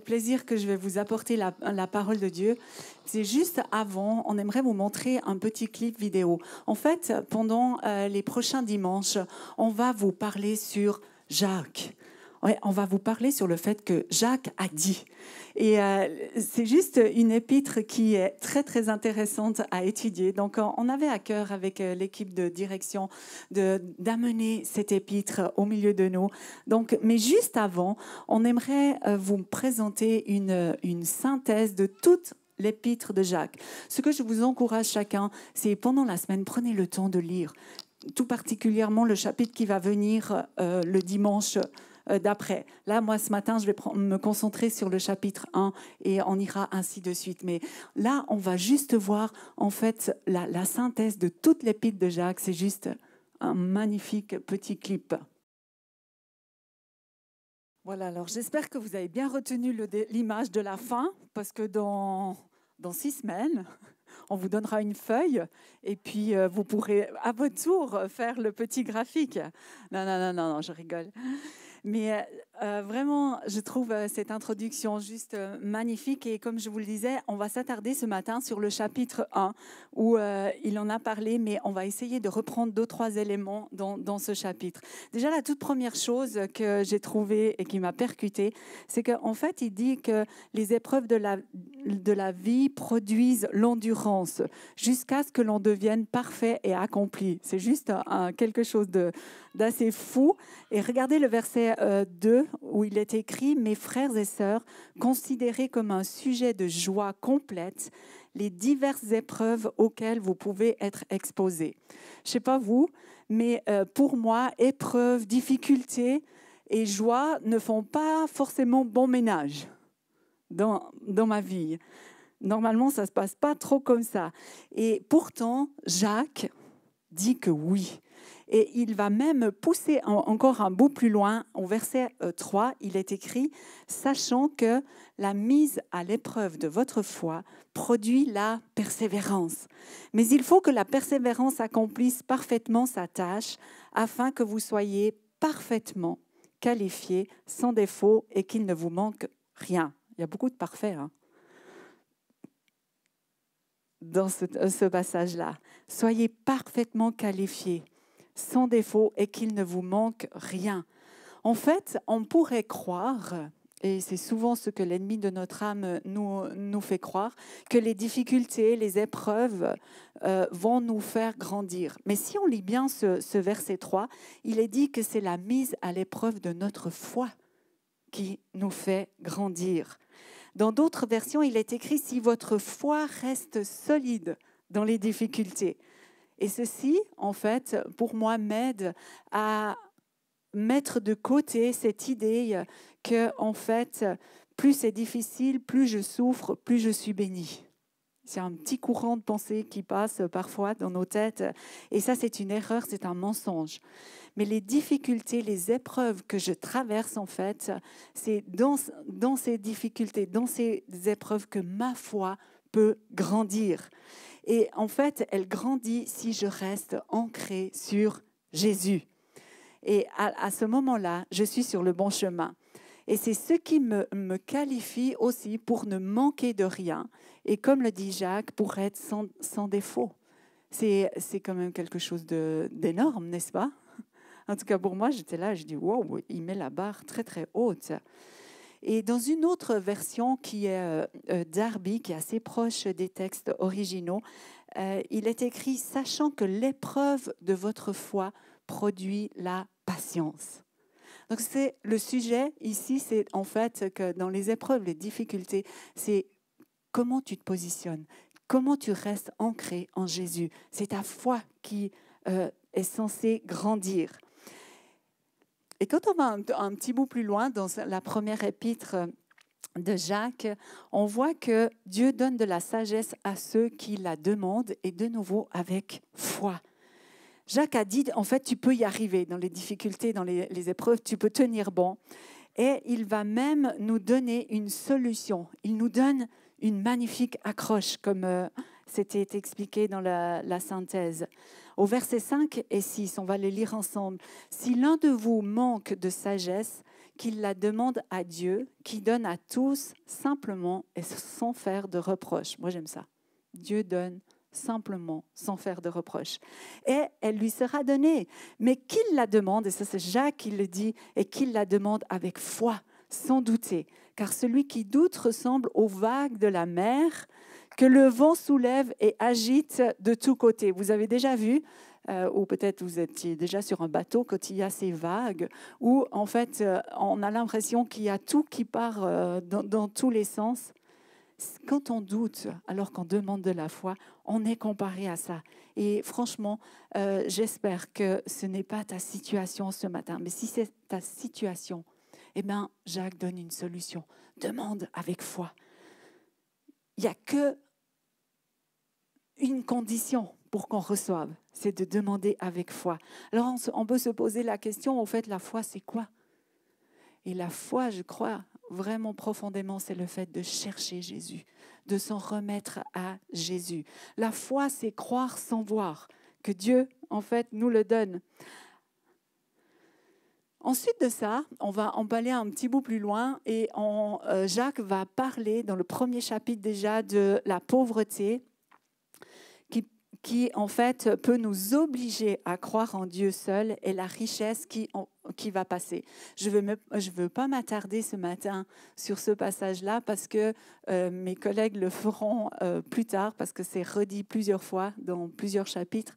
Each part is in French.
Plaisir que je vais vous apporter la parole de Dieu. C'est juste avant, on aimerait vous montrer un petit clip vidéo. En fait, pendant les prochains dimanches, on va vous parler sur Jacques. Ouais, on va vous parler sur le fait que Jacques a dit. Et c'est juste une épître qui est très, très intéressante à étudier. Donc, on avait à cœur avec l'équipe de direction d'amener cette épître au milieu de nous. Donc, mais juste avant, on aimerait vous présenter une synthèse de toute l'épître de Jacques. Ce que je vous encourage chacun, c'est pendant la semaine, prenez le temps de lire. Tout particulièrement le chapitre qui va venir le dimanche d'après. Là, moi, ce matin, je vais me concentrer sur le chapitre 1 et on ira ainsi de suite. Mais là, on va juste voir, en fait, la synthèse de toute l'épître de Jacques. C'est juste un magnifique petit clip. Voilà, alors j'espère que vous avez bien retenu l'image de la fin, parce que dans 6 semaines, on vous donnera une feuille et puis vous pourrez à votre tour faire le petit graphique. Non, je rigole. Mais vraiment, je trouve cette introduction juste magnifique. Et comme je vous le disais, on va s'attarder ce matin sur le chapitre 1, où il en a parlé, mais on va essayer de reprendre 2-3 éléments dans ce chapitre. Déjà, la toute première chose que j'ai trouvée et qui m'a percutée, c'est qu'en fait, il dit que les épreuves de la vie produisent l'endurance jusqu'à ce que l'on devienne parfait et accompli. C'est juste quelque chose d'assez fou. Et regardez le verset 2 où il est écrit « Mes frères et sœurs, considérez comme un sujet de joie complète les diverses épreuves auxquelles vous pouvez être exposés. » Je ne sais pas vous, mais pour moi, épreuves, difficultés et joie ne font pas forcément bon ménage dans ma vie. Normalement, ça ne se passe pas trop comme ça. Et pourtant, Jacques dit que oui. Et il va même pousser encore un bout plus loin. Au verset 3, il est écrit « Sachant que la mise à l'épreuve de votre foi produit la persévérance. Mais il faut que la persévérance accomplisse parfaitement sa tâche afin que vous soyez parfaitement qualifiés, sans défaut et qu'il ne vous manque rien. » Il y a beaucoup de parfaits dans ce passage-là. Soyez parfaitement qualifiés, sans défaut et qu'il ne vous manque rien. En fait, on pourrait croire, et c'est souvent ce que l'ennemi de notre âme nous fait croire, que les difficultés, les épreuves vont nous faire grandir. Mais si on lit bien ce verset 3, il est dit que c'est la mise à l'épreuve de notre foi qui nous fait grandir. Dans d'autres versions, il est écrit « Si votre foi reste solide dans les difficultés ». Et ceci, en fait, pour moi, m'aide à mettre de côté cette idée que, en fait, plus c'est difficile, plus je souffre, plus je suis bénie. C'est un petit courant de pensée qui passe parfois dans nos têtes. Et ça, c'est une erreur, c'est un mensonge. Mais les difficultés, les épreuves que je traverse, en fait, c'est dans ces difficultés, dans ces épreuves que ma foi peut grandir. Et en fait, elle grandit si je reste ancrée sur Jésus. Et à ce moment-là, je suis sur le bon chemin. Et c'est ce qui me qualifie aussi pour ne manquer de rien. Et comme le dit Jacques, pour être sans défaut. C'est quand même quelque chose d'énorme, n'est-ce pas? En tout cas, pour moi, j'étais là, je dis, wow, il met la barre très, très haute. Et dans une autre version qui est Darby, qui est assez proche des textes originaux, il est écrit « Sachant que l'épreuve de votre foi produit la patience ». Donc, c'est le sujet ici, c'est en fait que dans les épreuves, les difficultés, c'est comment tu te positionnes, comment tu restes ancré en Jésus. C'est ta foi qui est censée grandir. Et quand on va un petit bout plus loin dans la première épître de Jacques, on voit que Dieu donne de la sagesse à ceux qui la demandent et de nouveau avec foi. Jacques a dit, en fait, tu peux y arriver dans les difficultés, dans les épreuves, tu peux tenir bon. Et il va même nous donner une solution. Il nous donne une magnifique accroche, comme c'était expliqué dans la synthèse. Au verset 5 et 6, on va les lire ensemble. « Si l'un de vous manque de sagesse, qu'il la demande à Dieu, qui donne à tous simplement et sans faire de reproches. Moi, j'aime ça. Dieu donne simplement, sans faire de reproches. Et elle lui sera donnée. Mais qu'il la demande, et ça c'est Jacques qui le dit, et qu'il la demande avec foi, sans douter. Car celui qui doute ressemble aux vagues de la mer que le vent soulève et agite de tous côtés. Vous avez déjà vu, ou peut-être vous étiez déjà sur un bateau quand il y a ces vagues, où en fait on a l'impression qu'il y a tout qui part dans tous les sens. Quand on doute, alors qu'on demande de la foi, on est comparé à ça. Et franchement, j'espère que ce n'est pas ta situation ce matin. Mais si c'est ta situation, eh bien, Jacques donne une solution. Demande avec foi. Il n'y a qu'une condition pour qu'on reçoive, c'est de demander avec foi. Alors, on peut se poser la question, en fait, la foi, c'est quoi? Et la foi, je crois, vraiment profondément, c'est le fait de chercher Jésus, de s'en remettre à Jésus. La foi, c'est croire sans voir, que Dieu, en fait, nous le donne. Ensuite de ça, on va aller un petit bout plus loin et Jacques va parler dans le premier chapitre déjà de la pauvreté qui en fait peut nous obliger à croire en Dieu seul et la richesse qui va passer. Je veux pas m'attarder ce matin sur ce passage-là parce que mes collègues le feront plus tard parce que c'est redit plusieurs fois dans plusieurs chapitres.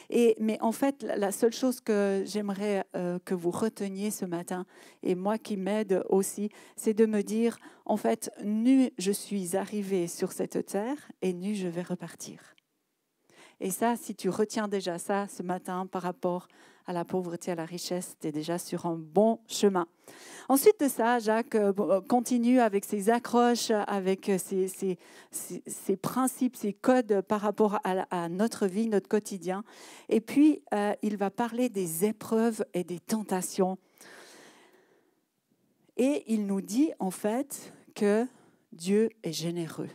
Mais en fait, la seule chose que j'aimerais que vous reteniez ce matin, et moi qui m'aide aussi, c'est de me dire, en fait, nu je suis arrivée sur cette terre et nu je vais repartir. Et ça, si tu retiens déjà ça ce matin par rapport à la pauvreté, à la richesse, tu es déjà sur un bon chemin. Ensuite de ça, Jacques continue avec ses accroches, avec ses principes, ses codes par rapport à notre vie, notre quotidien. Et puis, il va parler des épreuves et des tentations. Et il nous dit en fait que Dieu est généreux.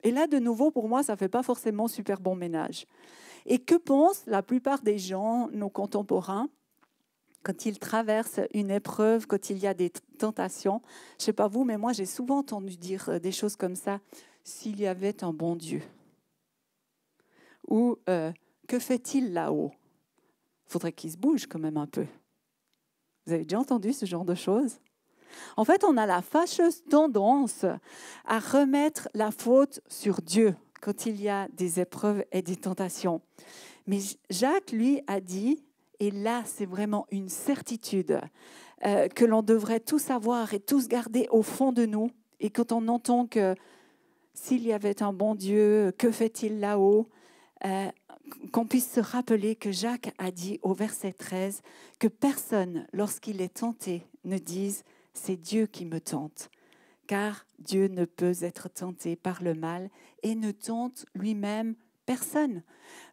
Et là, de nouveau, pour moi, ça ne fait pas forcément super bon ménage. Et que pensent la plupart des gens, nos contemporains, quand ils traversent une épreuve, quand il y a des tentations? Je ne sais pas vous, mais moi, j'ai souvent entendu dire des choses comme ça. S'il y avait un bon Dieu. Ou que fait-il là-haut? Il faudrait qu'il se bouge quand même un peu. Vous avez déjà entendu ce genre de choses? En fait, on a la fâcheuse tendance à remettre la faute sur Dieu quand il y a des épreuves et des tentations. Mais Jacques, lui, a dit, et là, c'est vraiment une certitude, que l'on devrait tous savoir et tous garder au fond de nous. Et quand on entend que s'il y avait un bon Dieu, que fait-il là-haut? Qu'on puisse se rappeler que Jacques a dit au verset 13 que personne, lorsqu'il est tenté, ne dise « c'est Dieu qui me tente ». Car Dieu ne peut être tenté par le mal et ne tente lui-même personne.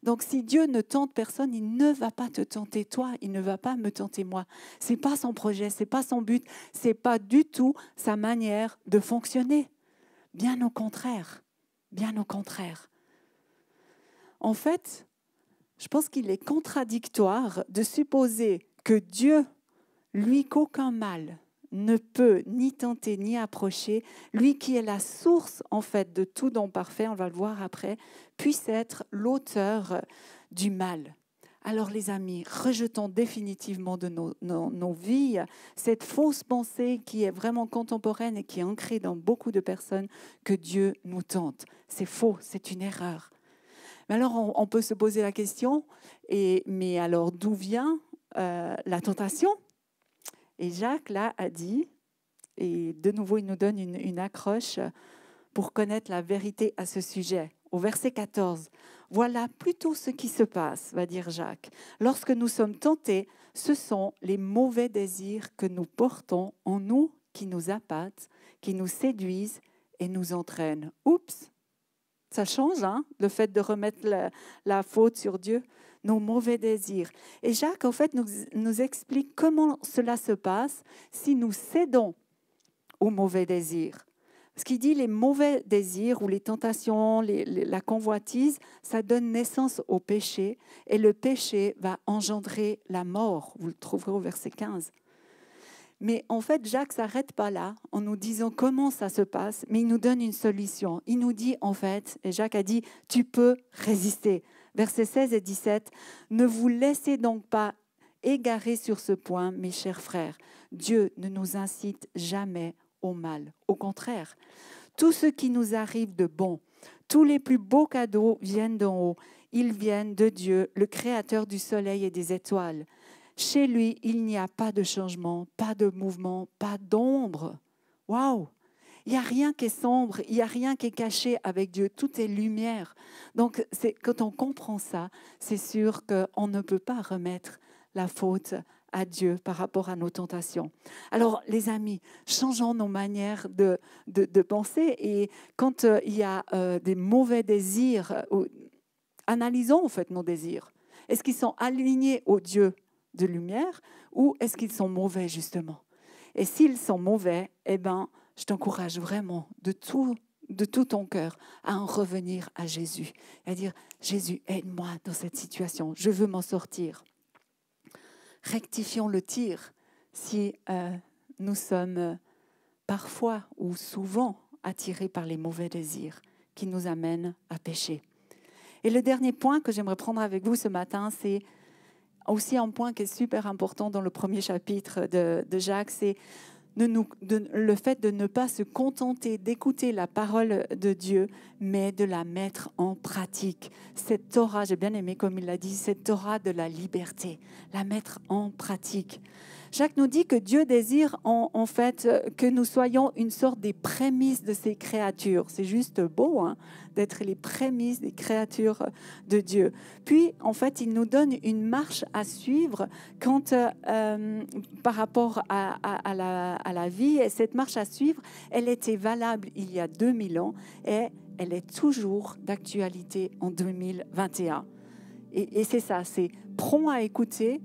Donc si Dieu ne tente personne, il ne va pas te tenter toi, il ne va pas me tenter moi. Ce n'est pas son projet, ce n'est pas son but, ce n'est pas du tout sa manière de fonctionner. Bien au contraire, bien au contraire. En fait, je pense qu'il est contradictoire de supposer que Dieu, lui, qu'aucun mal ne peut ni tenter ni approcher, lui qui est la source en fait de tout don parfait, on va le voir après, puisse être l'auteur du mal. Alors les amis, rejetons définitivement de nos vies cette fausse pensée qui est vraiment contemporaine et qui est ancrée dans beaucoup de personnes que Dieu nous tente. C'est faux, c'est une erreur. Mais alors on peut se poser la question, mais alors d'où vient la tentation ? Et Jacques, là, a dit, et de nouveau, il nous donne une accroche pour connaître la vérité à ce sujet. Au verset 14, « Voilà plutôt ce qui se passe, va dire Jacques. Lorsque nous sommes tentés, ce sont les mauvais désirs que nous portons en nous qui nous appâtent, qui nous séduisent et nous entraînent. » Oups, ça change, hein, le fait de remettre la faute sur Dieu. Nos mauvais désirs. Et Jacques, en fait, nous explique comment cela se passe si nous cédons aux mauvais désirs. Parce qu'il dit les mauvais désirs ou les tentations, la convoitise, ça donne naissance au péché et le péché va engendrer la mort. Vous le trouverez au verset 15. Mais en fait, Jacques ne s'arrête pas là en nous disant comment ça se passe, mais il nous donne une solution. Il nous dit en fait, et Jacques a dit, tu peux résister. Versets 16 et 17, ne vous laissez donc pas égarer sur ce point, mes chers frères. Dieu ne nous incite jamais au mal. Au contraire, tout ce qui nous arrive de bon, tous les plus beaux cadeaux viennent d'en haut. Ils viennent de Dieu, le créateur du soleil et des étoiles. Chez lui, il n'y a pas de changement, pas de mouvement, pas d'ombre. Waouh! Il n'y a rien qui est sombre, il n'y a rien qui est caché avec Dieu. Tout est lumière. Donc, quand on comprend ça, c'est sûr qu'on ne peut pas remettre la faute à Dieu par rapport à nos tentations. Alors, les amis, changeons nos manières de penser. Et quand il y a des mauvais désirs, analysons en fait nos désirs. Est-ce qu'ils sont alignés au Dieu de lumière ou est-ce qu'ils sont mauvais justement? Et s'ils sont mauvais, eh ben, je t'encourage vraiment de tout ton cœur à en revenir à Jésus. Et à dire, Jésus, aide-moi dans cette situation, je veux m'en sortir. Rectifions le tir si nous sommes parfois ou souvent attirés par les mauvais désirs qui nous amènent à pécher. Et le dernier point que j'aimerais prendre avec vous ce matin, c'est aussi un point qui est super important dans le premier chapitre de Jacques, c'est le fait de ne pas se contenter d'écouter la parole de Dieu, mais de la mettre en pratique. Cette Torah, j'ai bien aimé comme il l'a dit, cette Torah de la liberté, la mettre en pratique. Jacques nous dit que Dieu désire en fait que nous soyons une sorte des prémices de ses créatures. C'est juste beau d'être les prémices des créatures de Dieu. Puis, en fait, il nous donne une marche à suivre quand, par rapport à la vie. Et cette marche à suivre, elle était valable il y a 2000 ans et elle est toujours d'actualité en 2021. Et c'est ça, c'est prompt à écouter,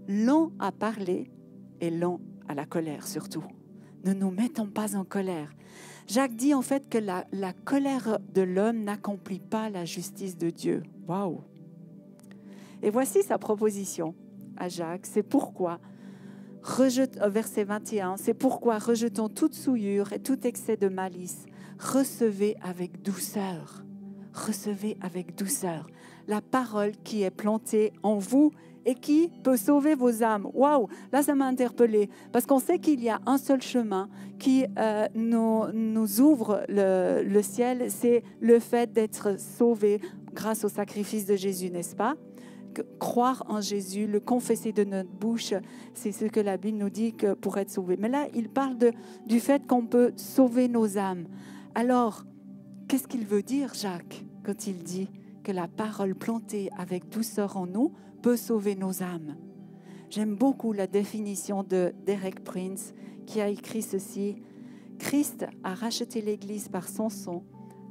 lent à parler et lent à la colère surtout. Ne nous mettons pas en colère. Jacques dit en fait que la colère de l'homme n'accomplit pas la justice de Dieu. Waouh! Et voici sa proposition à Jacques. C'est pourquoi, verset 21, c'est pourquoi rejetons toute souillure et tout excès de malice. Recevez avec douceur la parole qui est plantée en vous et qui peut sauver vos âmes. Waouh, là ça m'a interpellée parce qu'on sait qu'il y a un seul chemin qui nous ouvre le ciel, c'est le fait d'être sauvé grâce au sacrifice de Jésus, n'est-ce pas? Croire en Jésus, le confesser de notre bouche, c'est ce que la Bible nous dit que pour être sauvé. Mais là, il parle du fait qu'on peut sauver nos âmes. Alors, qu'est-ce qu'il veut dire, Jacques, quand il dit que la parole plantée avec douceur en nous peut sauver nos âmes? J'aime beaucoup la définition de Derek Prince qui a écrit ceci. Christ a racheté l'Église par son sang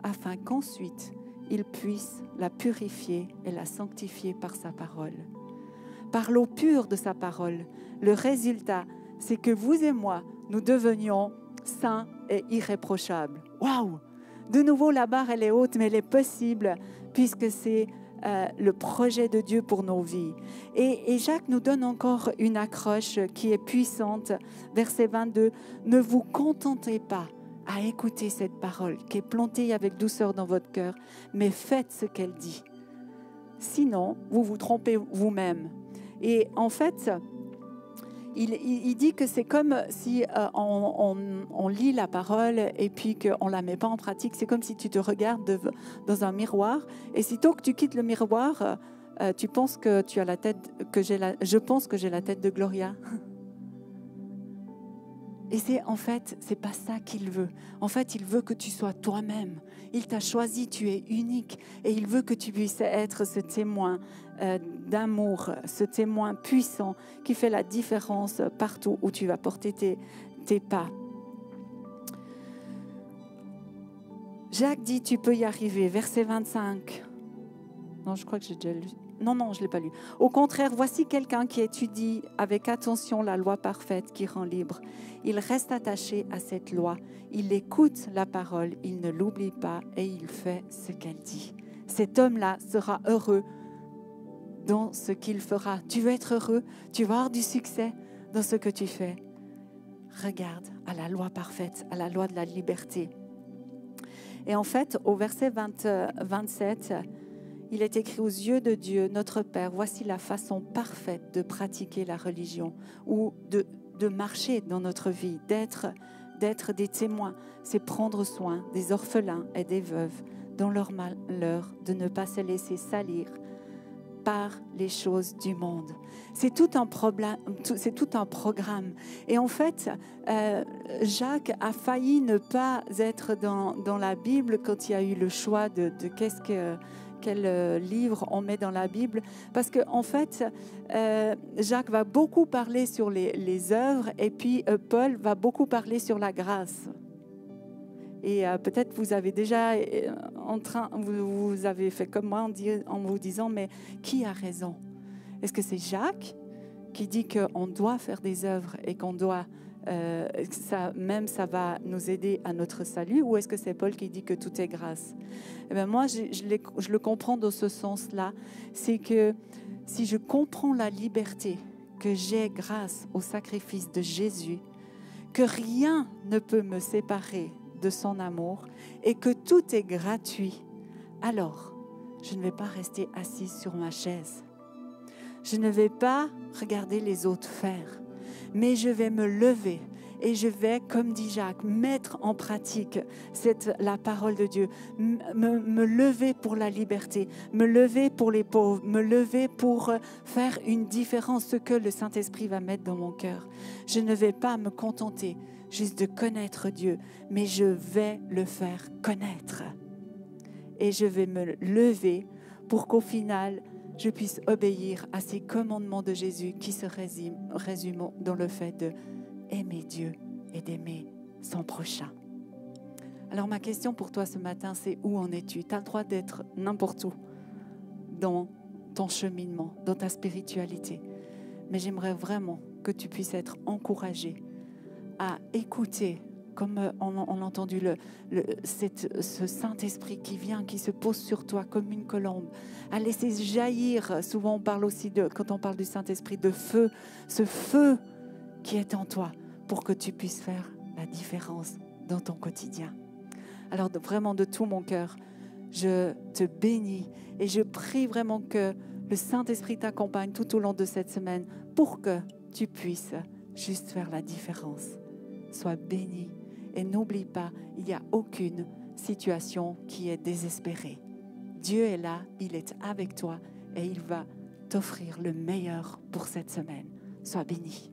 afin qu'ensuite il puisse la purifier et la sanctifier par sa parole. Par l'eau pure de sa parole, le résultat, c'est que vous et moi, nous devenions saints et irréprochables. Waouh! De nouveau, la barre, elle est haute, mais elle est possible puisque c'est le projet de Dieu pour nos vies. Et Jacques nous donne encore une accroche qui est puissante. Verset 22, « Ne vous contentez pas à écouter cette parole qui est plantée avec douceur dans votre cœur, mais faites ce qu'elle dit. Sinon, vous vous trompez vous-même. » Et en fait, il dit que c'est comme si on lit la parole et puis qu'on ne la met pas en pratique. C'est comme si tu te regardes dans un miroir et sitôt que tu quittes le miroir, tu penses que tu as la tête, je pense que j'ai la tête de Gloria. Et c'est pas ça qu'il veut. En fait, il veut que tu sois toi-même. Il t'a choisi, tu es unique. Et il veut que tu puisses être ce témoin d'amour, ce témoin puissant qui fait la différence partout où tu vas porter tes pas. Jacques dit, tu peux y arriver. Verset 25. Non, je crois que j'ai déjà lu. Non, je ne l'ai pas lu. Au contraire, voici quelqu'un qui étudie avec attention la loi parfaite qui rend libre. Il reste attaché à cette loi. Il écoute la parole, il ne l'oublie pas et il fait ce qu'elle dit. Cet homme-là sera heureux dans ce qu'il fera. Tu veux être heureux, tu vas avoir du succès dans ce que tu fais. Regarde à la loi parfaite, à la loi de la liberté. Et en fait, au verset 27, il est écrit: aux yeux de Dieu, notre Père, voici la façon parfaite de pratiquer la religion ou de marcher dans notre vie, d'être des témoins. C'est prendre soin des orphelins et des veuves dans leur malheur, de ne pas se laisser salir par les choses du monde. C'est tout un programme. Et en fait, Jacques a failli ne pas être dans la Bible quand il y a eu le choix de quel livre on met dans la Bible. Parce qu'en fait, Jacques va beaucoup parler sur les œuvres et puis Paul va beaucoup parler sur la grâce. Et peut-être vous avez déjà vous avez fait comme moi en vous disant, mais qui a raison? Est-ce que c'est Jacques qui dit qu'on doit faire des œuvres et qu'on doit, ça va nous aider à notre salut, ou est-ce que c'est Paul qui dit que tout est grâce? Eh bien, moi, je le comprends dans ce sens-là. C'est que si je comprends la liberté que j'ai grâce au sacrifice de Jésus, que rien ne peut me séparer de son amour et que tout est gratuit, alors je ne vais pas rester assise sur ma chaise. Je ne vais pas regarder les autres faire, mais je vais me lever et je vais, comme dit Jacques, mettre en pratique la parole de Dieu, me lever pour la liberté, me lever pour les pauvres, me lever pour faire une différence, ce que le Saint-Esprit va mettre dans mon cœur. Je ne vais pas me contenter juste de connaître Dieu, mais je vais le faire connaître. Et je vais me lever pour qu'au final, je puisse obéir à ces commandements de Jésus qui se résument dans le fait d'aimer Dieu et d'aimer son prochain. Alors ma question pour toi ce matin, c'est: où en es-tu? Tu as le droit d'être n'importe où dans ton cheminement, dans ta spiritualité. Mais j'aimerais vraiment que tu puisses être encouragé à écouter, comme on a entendu ce Saint-Esprit qui vient, qui se pose sur toi comme une colombe, à laisser jaillir. Souvent on parle aussi, quand on parle du Saint-Esprit, de feu, ce feu qui est en toi pour que tu puisses faire la différence dans ton quotidien. Alors vraiment de tout mon cœur, je te bénis et je prie vraiment que le Saint-Esprit t'accompagne tout au long de cette semaine pour que tu puisses juste faire la différence. Sois béni et n'oublie pas, il n'y a aucune situation qui est désespérée. Dieu est là, il est avec toi et il va t'offrir le meilleur pour cette semaine. Sois béni.